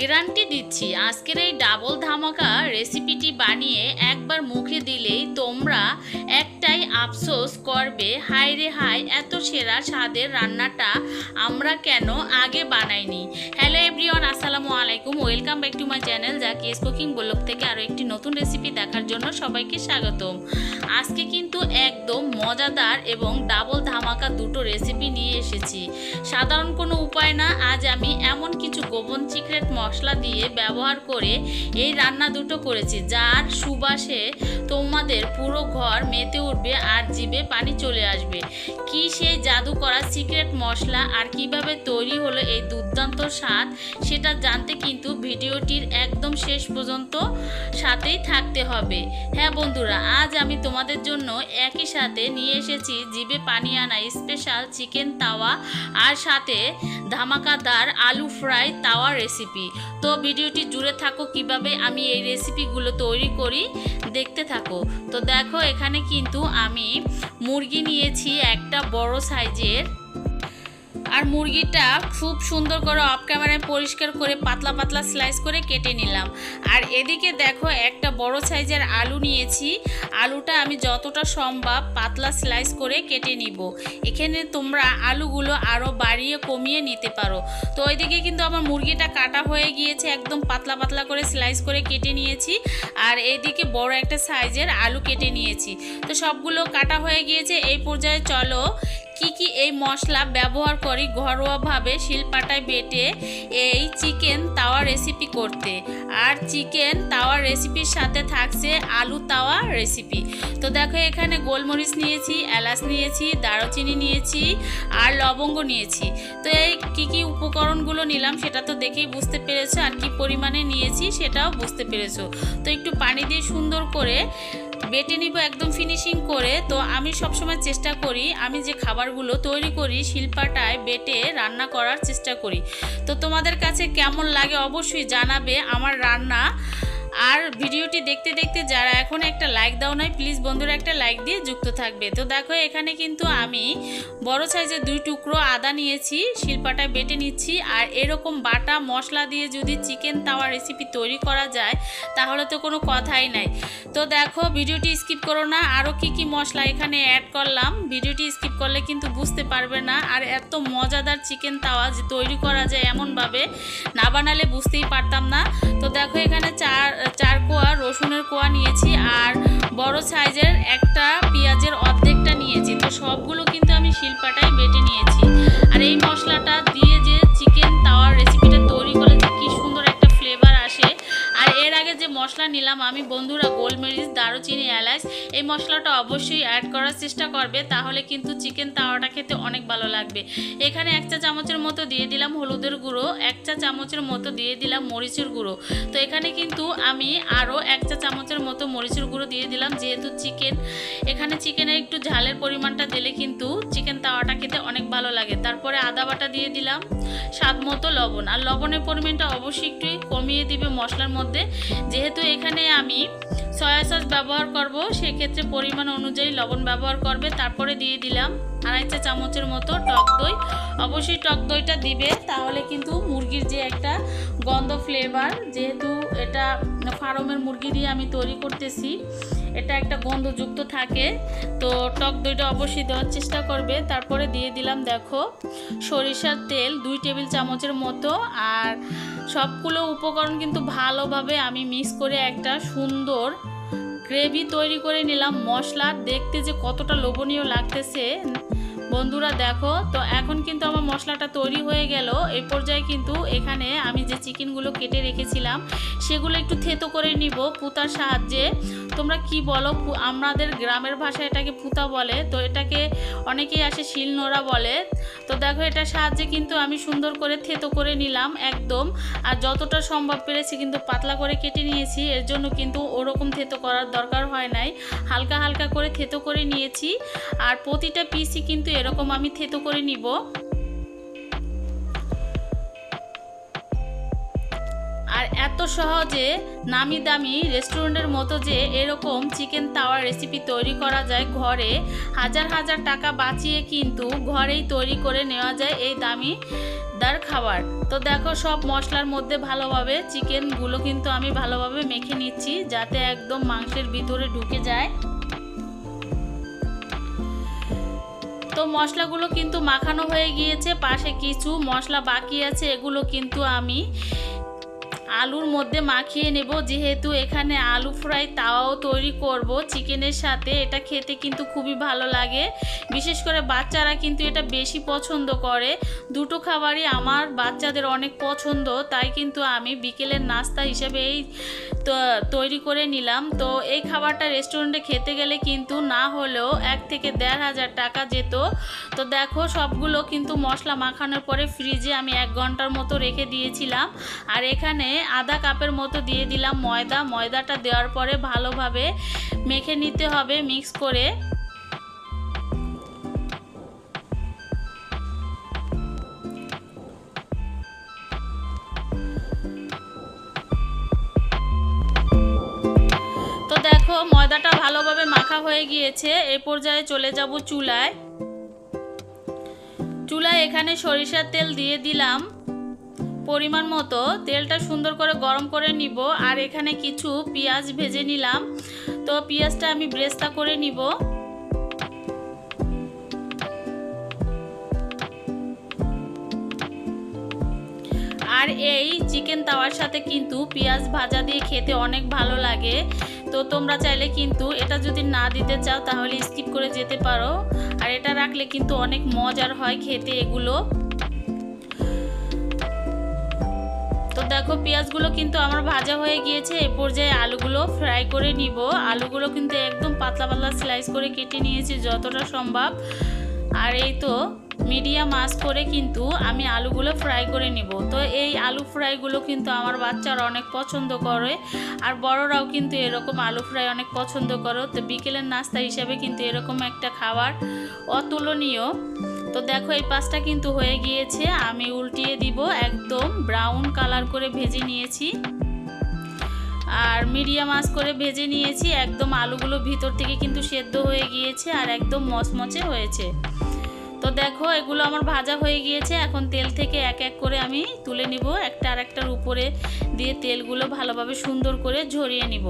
Guarantee দিচ্ছি আজকের এই ডাবল ধামাকা রেসিপিটি বানিয়ে একবার মুখে দিলেই তোমরা একটাই আফসোস করবে, হায় রে হায়, এত সেরা স্বাদের রান্নাটা আমরা কেন আগে বানাইনি। হ্যালো এভরিওয়ান, আসসালামু আলাইকুম, welcome back to my channel Zaki's cooking blog থেকে আরও একটি নতুন রেসিপি দেখার জন্য সবাইকে স্বাগতম। আজকে কিন্তু একদম মজাদার এবং ডাবল ধামাকা দুটো রেসিপি নিয়ে এসেছি। সাধারণ কোনো উপায় না, আজ আমি এমন কিছু গোপন সিক্রেট মশলা দিয়ে ব্যবহার করে এই রান্না দুটো করেছি, যার সুবাসে তোমাদের পুরো ঘর মেতে উঠবে আর জিভে পানি চলে আসবে। কি সেই জাদু করা সিক্রেট মশলা আর কিভাবে তৈরি হলো এই দুর্দান্ত স্বাদ, সেটা জানতে কিন্তু ভিডিওটির একদম শেষ পর্যন্ত সাথেই থাকতে হবে। হ্যাঁ বন্ধুরা, আজ আমি তোমাদের জন্য একই সাথে নিয়ে এসেছি জিভে পানি আনা স্পেশাল চিকেন তাওয়া আর সাথে ধামাকাদার আলু ফ্রাই তাওয়া রেসিপি। তো ভিডিওটি জুড়ে থাকো, কিভাবে আমি এই রেসিপিগুলো তৈরি করি দেখতে থাকো। তো দেখো, এখানে কিন্তু আমি মুরগি নিয়েছি একটা বড় সাইজের, আর মুরগিটা খুব সুন্দর করে অফ ক্যামেরায় পরিষ্কার করে পাতলা পাতলা স্লাইস করে কেটে নিলাম। আর এদিকে দেখো, একটা বড় সাইজের আলু নিয়েছি, আলুটা আমি যতটা সম্ভব পাতলা স্লাইস করে কেটে নিব। এখানে তোমরা আলুগুলো আরও বাড়িয়ে কমিয়ে নিতে পারো। তো ওইদিকে কিন্তু আমার মুরগিটা কাটা হয়ে গিয়েছে, একদম পাতলা পাতলা করে স্লাইস করে কেটে নিয়েছি। আর এইদিকে বড় একটা সাইজের আলু কেটে নিয়েছি। তো সবগুলো কাটা হয়ে গিয়েছে। এই পর্যায়ে চলো কি এই মশলা ব্যবহার করি ঘরোয়াভাবে শিলপাটায় বেটে এই চিকেন তাওয়া রেসিপি করতে। আর চিকেন তাওয়া রেসিপির সাথে থাকছে আলু তাওয়া রেসিপি। তো দেখো, এখানে গোলমরিচ নিয়েছি, এলাচ নিয়েছি, দারুচিনি নিয়েছি আর লবঙ্গ নিয়েছি। তো এই কি উপকরণগুলো নিলাম সেটা তো দেখেই বুঝতে পেরেছো, আর কি পরিমাণে নিয়েছি সেটাও বুঝতে পেরেছো। তো একটু পানি দিয়ে সুন্দর করে বেটে নিব, একদম ফিনিশিং করে। তো আমি সবসময় চেষ্টা করি, আমি যে খাবারগুলো তৈরি করি শিলপাটায় বেটে রান্না করার চেষ্টা করি। তো তোমাদের কাছে কেমন লাগে অবশ্যই জানাবে আমার রান্না। আর ভিডিওটি দেখতে দেখতে যারা এখন একটা লাইক দাও নাই, প্লিজ বন্ধুরা একটা লাইক দিয়ে যুক্ত থাকবে। তো দেখো, এখানে কিন্তু আমি বড় সাইজের 2 টুকরো আদা নিয়েছি, শিলপাটায় বেটে নিচ্ছি। আর এরকম বাটা মশলা দিয়ে যদি চিকেন তাওয়া রেসিপি তৈরি করা যায় তাহলে তো কোনো কথাই নাই। তো দেখো, ভিডিওটি স্কিপ করো না, আরও কি মশলা এখানে অ্যাড করলাম, ভিডিওটি স্কিপ করলে কিন্তু বুঝতে পারবে না। আর এত মজাদার চিকেন তাওয়া যে তৈরি করা যায় এমনভাবে না বানালে বুঝতেই পারতাম না। তো দেখো, এখানে চার কোয়া রসুনের কোয়া নিয়েছি আর বড় সাইজের একটা পেঁয়াজের অর্ধেকটা নিয়েছি। তো সবগুলো কিন্তু আমি শিলপাটায় বেটে নিয়েছি। আর এই মশলাটা দিয়ে যে চিকেন তাওয়ার রেসিপিটা তৈরি করলে যে কি সুন্দর একটা ফ্লেভার আসে। আর এর আগে যে মশলা নিলাম আমি বন্ধুরা, গোলমরিচ, দারুচিনি, এলাচ, এই মশলাটা অবশ্যই অ্যাড করার চেষ্টা করবে, তাহলে কিন্তু চিকেন তাওয়াটা খেতে অনেক ভালো লাগবে। এখানে 1 চা চামচের মতো দিয়ে দিলাম হলুদের গুঁড়ো, 1 চা চামচের মতো দিয়ে দিলাম মরিচের গুঁড়ো। তো এখানে কিন্তু আমি আরও 1 চা চামচের মতো মরিচের গুঁড়ো দিয়ে দিলাম, যেহেতু এখানে চিকেনের একটু ঝালের পরিমাণটা দিলে কিন্তু চিকেন তাওয়াটা খেতে অনেক ভালো লাগে। তারপরে আদা বাটা দিয়ে দিলাম, স্বাদ মতো লবণ। আর লবণের পরিমাণটা অবশ্যই একটু কমিয়ে দিবে মশলার মধ্যে, যেহেতু এখানে আমি সয়া সস ব্যবহার করব, সেক্ষেত্রে পরিমাণ অনুযায়ী লবণ ব্যবহার করবে। তারপরে দিয়ে দিলাম 2.5 চা চামচের মতো টক দই। অবশ্যই টক দইটা দিবে, তাহলে কিন্তু মুরগির যে একটা গন্ধ ফ্লেভার, যেহেতু এটা ফার্মের মুরগি দিয়ে আমি তৈরি করতেছি, এটা একটা গন্ধযুক্ত থাকে, তো টক দইটা অবশ্যই দেওয়ার চেষ্টা করবে। তারপরে দিয়ে দিলাম দেখো সরিষার তেল 2 টেবিল চামচের মতো। আর সবগুলো উপকরণ কিন্তু ভালোভাবে আমি মিক্স করে একটা সুন্দর গ্রেভি তৈরি করে নিলাম। মশলা দেখতে যে কতটা লোভনীয় লাগতেছে বন্ধুরা দেখো। তো এখন কিন্তু আমার মশলাটা তৈরি হয়ে গেল। এই পর্যায়ে কিন্তু এখানে আমি যে চিকেনগুলো কেটে রেখেছিলাম সেগুলো একটু থেতো করে নিব পুতার সাহায্যে। তোমরা কি বলো, আমাদের গ্রামের ভাষায় এটাকে পুতা বলে, তো এটাকে অনেকেই আসে শিলনোড়া বলে। তো দেখো, এটার সাহায্যে কিন্তু আমি সুন্দর করে থেতো করে নিলাম একদম। আর যতটা সম্ভব পেরেছি কিন্তু পাতলা করে কেটে নিয়েছি, এর জন্য কিন্তু ওরকম থেতো করার দরকার হয় নাই, হালকা হালকা করে থেতো করে নিয়েছি। আর প্রতিটা পিসই কিন্তু এরকম আমি থেতো করে নিব। আর আর এত সহজে নামি দামি রেস্টুরেন্টের মতো যে এরকম চিকেন তাওয়ার রেসিপি তৈরি করা যায় ঘরে, হাজার হাজার টাকা বাঁচিয়ে কিন্তু ঘরেই তৈরি করে নেওয়া যায় এই দামিদার খাবার। তো দেখো সব মশলার মধ্যে ভালোভাবে চিকেনগুলো কিন্তু আমি ভালোভাবে মেখে নিচ্ছি যাতে একদম মাংসের ভিতরে ঢুকে যায়। তো মশলাগুলো কিন্তু মাখানো হয়ে গিয়েছে, পাশে কিছু মশলা বাকি আছে, এগুলো কিন্তু আমি আলুর মধ্যে মাখিয়ে নেব। যেহেতু এখানে আলু ফ্রাই তাওয়াও তৈরি করব চিকেনের সাথে, এটা খেতে কিন্তু খুবই ভালো লাগে, বিশেষ করে বাচ্চারা কিন্তু এটা বেশি পছন্দ করে। দুটো খাবারই আমার বাচ্চাদের অনেক পছন্দ, তাই কিন্তু আমি বিকেলের নাস্তা হিসেবে এই তৈরি করে নিলাম। তো এই খাবারটা রেস্টুরেন্টে খেতে গেলে কিন্তু না হলেও 1 থেকে 1,500 টাকা যেত। তো দেখো সবগুলো কিন্তু মশলা মাখানোর পরে ফ্রিজে আমি 1 ঘন্টার মতো রেখে দিয়েছিলাম। আর এখানে আধা কাপের মতো দিয়ে দিলাম ময়দাটা দেওয়ার পরে ভালোভাবে মেখে নিতে হবে মিক্স করে। তো দেখো ময়দাটা ভালোভাবে মাখা হয়ে গিয়েছে, এই পর্যায়ে চলে যাব চুলায়। এখানে সরিষার তেল দিয়ে দিলাম পরিমাণ মতো, তেলটা সুন্দর করে গরম করে নিব। আর এখানে কিছু পেঁয়াজ ভেজে নিলাম, তো পেঁয়াজটা আমি ব্রেস্তা করে নিব। আর এই চিকেন তাওয়ার সাথে কিন্তু পেঁয়াজ ভাজা দিয়ে খেতে অনেক ভালো লাগে। তো তোমরা চাইলে কিন্তু এটা যদি না দিতে চাও তাহলে স্কিপ করে যেতে পারো, আর এটা রাখলে কিন্তু অনেক মজার হয় খেতে এগুলো। তো দেখো পেঁয়াজগুলো কিন্তু আমার ভাজা হয়ে গিয়েছে, এই পর্যায়ে আলুগুলো ফ্রাই করে নিব। আলুগুলো কিন্তু একদম পাতলা পাতলা স্লাইস করে কেটে নিয়েছি যতটা সম্ভব। আর এই তো মিডিয়াম আঁচ করে কিন্তু আমি আলুগুলো ফ্রাই করে নিব। তো এই আলু ফ্রাইগুলো কিন্তু আমার বাচ্চারা অনেক পছন্দ করে, আর বড়রাও কিন্তু এরকম আলু ফ্রাই অনেক পছন্দ করে। তো বিকেলের নাস্তা হিসেবে কিন্তু এরকম একটা খাবার অতুলনীয়। তো দেখো এই পাশটা কিন্তু হয়ে গিয়েছে, আমি উল্টিয়ে দিব। একদম ব্রাউন কালার করে ভেজে নিয়েছি আর মিডিয়াম আঁচ করে ভেজে নিয়েছি। একদম আলুগুলো ভিতর থেকে কিন্তু সেদ্ধ হয়ে গিয়েছে আর একদম মচমচে হয়েছে। তো দেখো এগুলো আমার ভাজা হয়ে গিয়েছে, এখন তেল থেকে এক এক করে আমি তুলে নিব, একটা আর একটার উপরে দিয়ে তেলগুলো ভালোভাবে সুন্দর করে ঝরিয়ে নিব।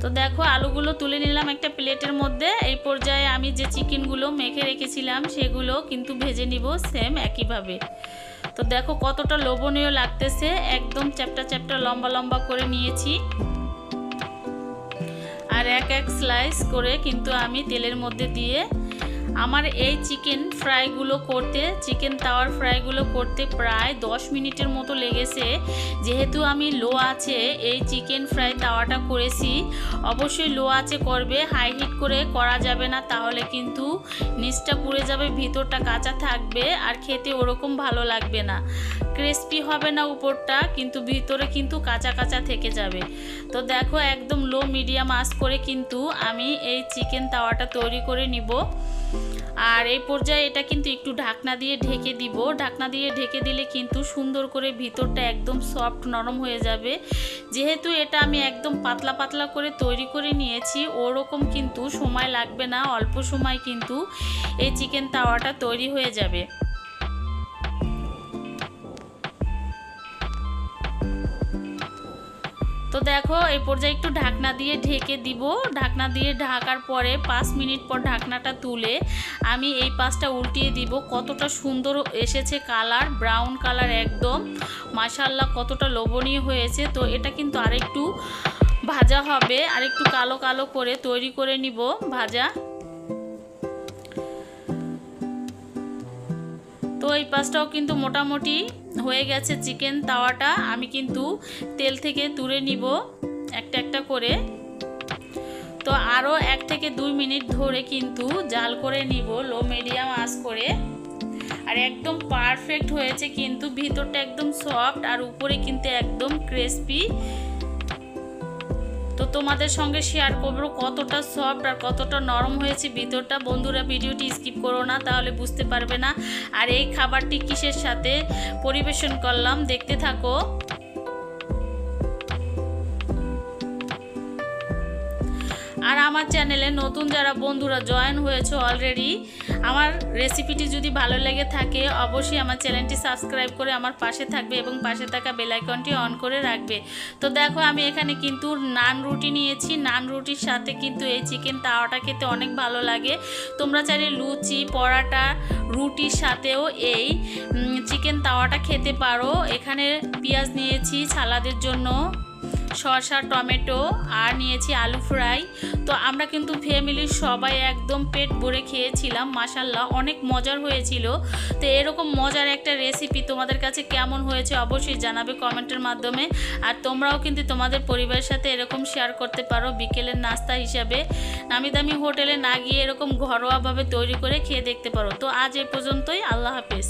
তো দেখো আলুগুলো তুলে নিলাম একটা প্লেটের মধ্যে। এই পর্যায়ে আমি যে চিকেনগুলো মেখে রেখেছিলাম সেগুলো কিন্তু ভেজে নিব সেম একইভাবে। তো দেখো কতটা লোভনীয় লাগতেছে, একদম চ্যাপ্টা চ্যাপ্টা লম্বা লম্বা করে নিয়েছি। আর এক এক স্লাইস করে কিন্তু আমি তেলের মধ্যে দিয়ে আমার এই চিকেন তাওয়ার ফ্রাইগুলো করতে প্রায় 10 মিনিটের মতো লেগেছে। যেহেতু আমি লো আছে এই চিকেন ফ্রাই তাওয়াটা করেছি, অবশ্যই লো আছে করবে, হাই হিট করে করা যাবে না, তাহলে কিন্তু নিচটা পুড়ে যাবে, ভিতরটা কাঁচা থাকবে আর খেতে ওরকম ভালো লাগবে না, ক্রিস্পি হবে না উপরটা, কিন্তু ভিতরে কিন্তু কাঁচা কাঁচা থেকে যাবে। তো দেখো একদম লো মিডিয়াম আঁচ করে কিন্তু আমি এই চিকেন তাওয়াটা তৈরি করে নিব। আর এই পর্যায়ে এটা কিন্তু একটু ঢাকনা দিয়ে ঢেকে দিব। ঢাকনা দিয়ে ঢেকে দিলে কিন্তু সুন্দর করে ভিতরটা একদম সফট নরম হয়ে যাবে। যেহেতু এটা আমি একদম পাতলা পাতলা করে তৈরি করে নিয়েছি, ওরকম কিন্তু সময় লাগবে না, অল্প সময় কিন্তু এই চিকেন তাওয়াটা তৈরি হয়ে যাবে। তো দেখো এই পর্যায়ে একটু ঢাকনা দিয়ে ঢেকে দিব। ঢাকনা দিয়ে ঢাকার পরে 5 মিনিট পর ঢাকনাটা তুলে আমি এই পাশটা উল্টিয়ে দিব। কতটা সুন্দর এসেছে কালার, ব্রাউন কালার একদম, মাশাআল্লাহ কতটা লোভনীয় হয়েছে। তো এটা কিন্তু আরেকটু ভাজা হবে, আরেকটু কালো কালো করে তৈরি করে নিব ভাজা। তো এই পাশটাও কিন্তু মোটামুটি হয়ে গেছে চিকেন তাওয়াটা, আমি কিন্তু তেল থেকে তুলে নিব একটা একটা করে। তো আরও 1 থেকে 2 মিনিট ধরে কিন্তু জাল করে নিব লো মিডিয়াম আঁচ করে। আর একদম পারফেক্ট হয়েছে, কিন্তু ভিতরটা একদম সফট আর উপরে কিন্তু একদম ক্রিস্পি। তো তোমাদের সঙ্গে শেয়ার করবো কতটা সফট আর কতটা নরম হয়েছে ভিতরটা। বন্ধুরা ভিডিওটি স্কিপ করো না, তাহলে বুঝতে পারবে না। আর এই খাবারটি কিসের সাথে পরিবেশন করলাম দেখতে থাকো। আর আমার চ্যানেলে নতুন যারা বন্ধুরা জয়েন হয়েছে অলরেডি, আমার রেসিপিটি যদি ভালো লেগে থাকে অবশ্যই আমার চ্যানেলটি সাবস্ক্রাইব করে আমার পাশে থাকবে এবং পাশে থাকা বেল আইকনটি অন করে রাখবে। তো দেখো আমি এখানে কিন্তু নান রুটি নিয়েছি। নান রুটির সাথে কিন্তু এই চিকেন তাওয়াটা খেতে অনেক ভালো লাগে। তোমরা চাইলে লুচি, পরাটা, রুটির সাথেও এই চিকেন তাওয়াটা খেতে পারো। এখানে পেঁয়াজ নিয়েছি সালাদের জন্য, শসা, টমেটো, আর নিয়েছি আলু ফ্রাই। তো আমরা কিন্তু ফ্যামিলির সবাই একদম পেট ভরে খেয়েছিলাম, মাশাল্লাহ অনেক মজার হয়েছিল। তো এরকম মজার একটা রেসিপি তোমাদের কাছে কেমন হয়েছে অবশ্যই জানাবে কমেন্টের মাধ্যমে। আর তোমরাও কিন্তু তোমাদের পরিবারের সাথে এরকম শেয়ার করতে পারো বিকেলের নাস্তা হিসাবে। নামি দামি হোটেলে না গিয়ে এরকম ঘরোয়াভাবে তৈরি করে খেয়ে দেখতে পারো। তো আজ এ পর্যন্তই, আল্লাহ হাফেজ।